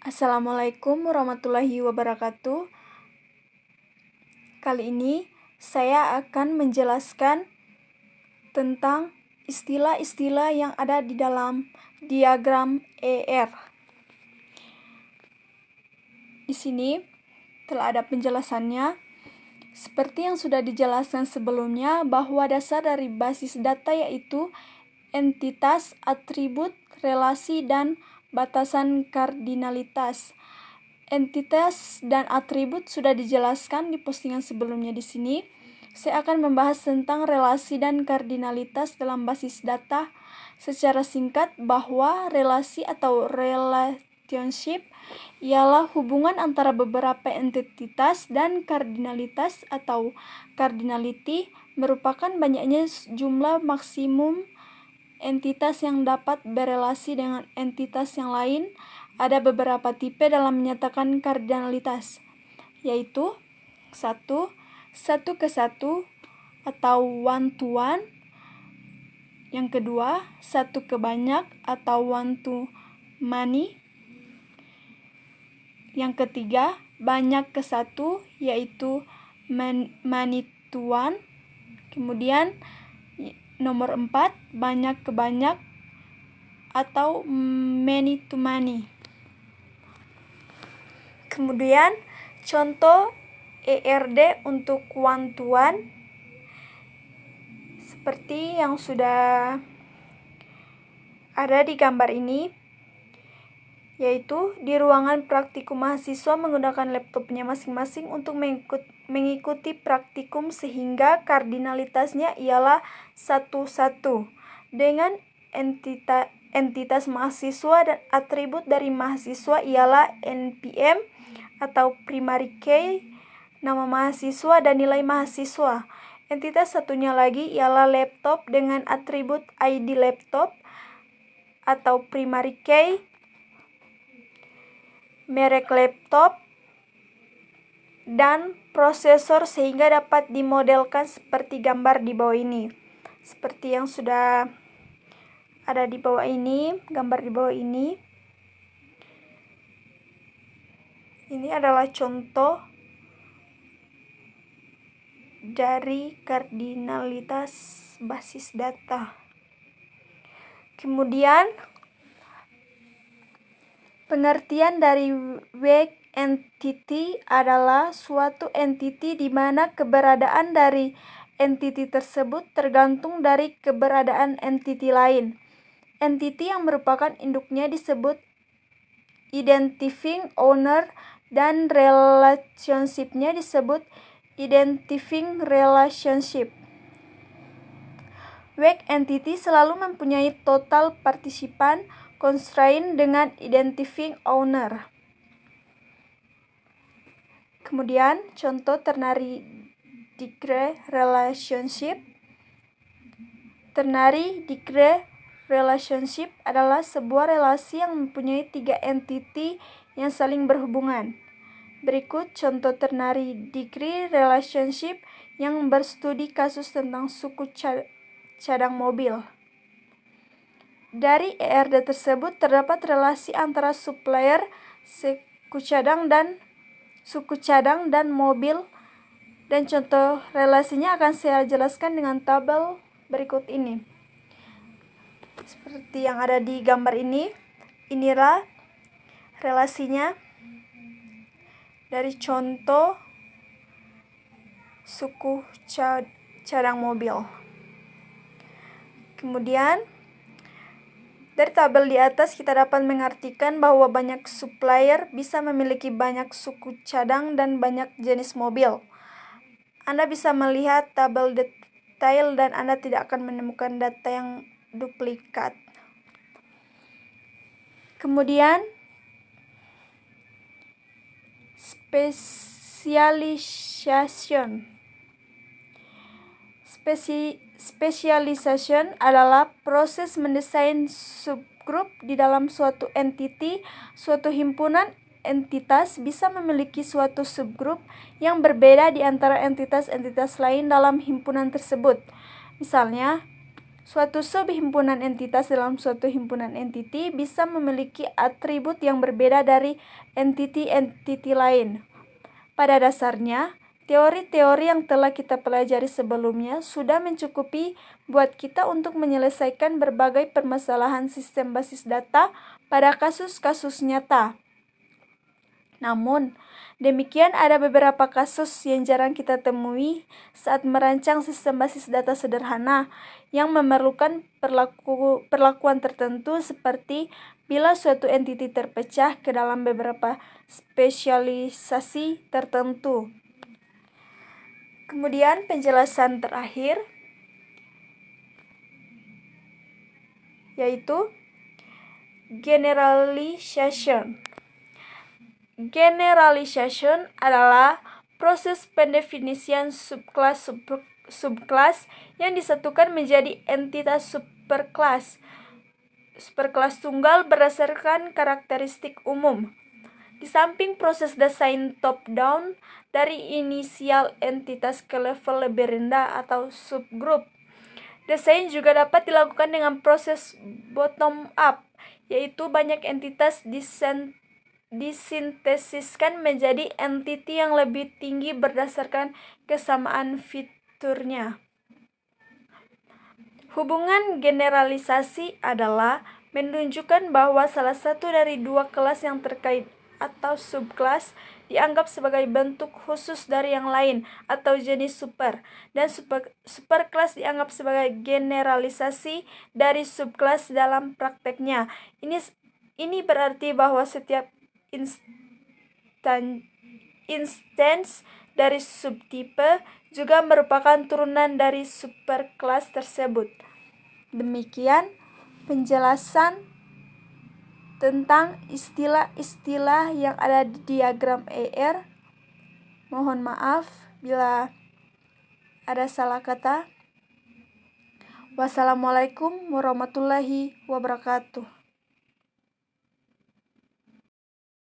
Assalamualaikum warahmatullahi wabarakatuh. Kali ini saya akan menjelaskan tentang istilah-istilah yang ada di dalam diagram ER. Di sini telah ada penjelasannya. Seperti yang sudah dijelaskan sebelumnya, bahwa dasar dari basis data yaitu entitas, atribut, relasi, dan batasan kardinalitas. Entitas dan atribut sudah dijelaskan di postingan sebelumnya di sini. Saya akan membahas tentang relasi dan kardinalitas dalam basis data secara singkat, bahwa relasi atau relationship ialah hubungan antara beberapa entitas, dan kardinalitas atau cardinality merupakan banyaknya jumlah maksimum entitas yang dapat berelasi dengan entitas yang lain. Ada beberapa tipe dalam menyatakan kardinalitas, yaitu 1. Satu ke satu atau one to one. Yang kedua, satu ke banyak atau one to many. Yang ketiga, banyak ke satu, yaitu many to one. Kemudian nomor 4, banyak ke banyak atau many to many. Kemudian contoh ERD untuk one to one seperti yang sudah ada di gambar ini, yaitu di ruangan praktikum mahasiswa menggunakan laptopnya masing-masing untuk mengikuti praktikum, sehingga kardinalitasnya ialah 1-1 dengan entitas mahasiswa, dan atribut dari mahasiswa ialah NPM atau primary key, nama mahasiswa dan nilai mahasiswa. Entitas satunya lagi ialah laptop dengan atribut ID laptop atau primary key, merek laptop, dan prosesor, sehingga dapat dimodelkan seperti gambar di bawah ini. Seperti yang sudah ada di bawah ini, gambar di bawah ini. Ini adalah contoh dari kardinalitas basis data. Kemudian pengertian dari weak entity adalah suatu entity di mana keberadaan dari entity tersebut tergantung dari keberadaan entity lain. Entity yang merupakan induknya disebut identifying owner, dan relationship-nya disebut identifying relationship. Weak entity selalu mempunyai total partisipan constraint dengan identifying owner. Kemudian contoh ternary degree relationship. Ternary degree relationship adalah sebuah relasi yang mempunyai 3 entity yang saling berhubungan. Berikut contoh ternary degree relationship yang berstudi kasus tentang suku cadang mobil. Dari ERD tersebut terdapat relasi antara supplier suku cadang dan mobil, dan contoh relasinya akan saya jelaskan dengan tabel berikut ini. Seperti yang ada di gambar ini, inilah relasinya dari contoh suku cadang mobil. Kemudian dari tabel di atas kita dapat mengartikan bahwa banyak supplier bisa memiliki banyak suku cadang dan banyak jenis mobil. Anda bisa melihat tabel detail dan Anda tidak akan menemukan data yang duplikat. Kemudian Specialization adalah proses mendesain subgrup di dalam suatu entity. Suatu himpunan entitas bisa memiliki suatu subgrup yang berbeda di antara entitas-entitas lain dalam himpunan tersebut. Misalnya, Suatu subhimpunan entitas dalam suatu himpunan entiti bisa memiliki atribut yang berbeda dari entiti-entiti lain. Pada dasarnya, teori-teori yang telah kita pelajari sebelumnya sudah mencukupi buat kita untuk menyelesaikan berbagai permasalahan sistem basis data pada kasus-kasus nyata. Namun, demikian ada beberapa kasus yang jarang kita temui saat merancang sistem basis data sederhana yang memerlukan perlakuan tertentu, seperti bila suatu entiti terpecah ke dalam beberapa spesialisasi tertentu. Kemudian penjelasan terakhir yaitu generalization. Generalization adalah proses pendefinisian subkelas yang disatukan menjadi entitas superkelas tunggal berdasarkan karakteristik umum. Di samping proses desain top-down dari inisial entitas ke level lebih rendah atau subgroup, desain juga dapat dilakukan dengan proses bottom-up, yaitu banyak entitas disintesiskan menjadi entiti yang lebih tinggi berdasarkan kesamaan fiturnya. Hubungan generalisasi adalah menunjukkan bahwa salah satu dari dua kelas yang terkait atau subkelas dianggap sebagai bentuk khusus dari yang lain atau jenis super, dan superkelas dianggap sebagai generalisasi dari subkelas dalam prakteknya. Ini berarti bahwa setiap instance dari subtipe juga merupakan turunan dari superkelas tersebut. Demikian penjelasan tentang istilah-istilah yang ada di diagram ER. Mohon maaf bila ada salah kata. Wassalamualaikum warahmatullahi wabarakatuh.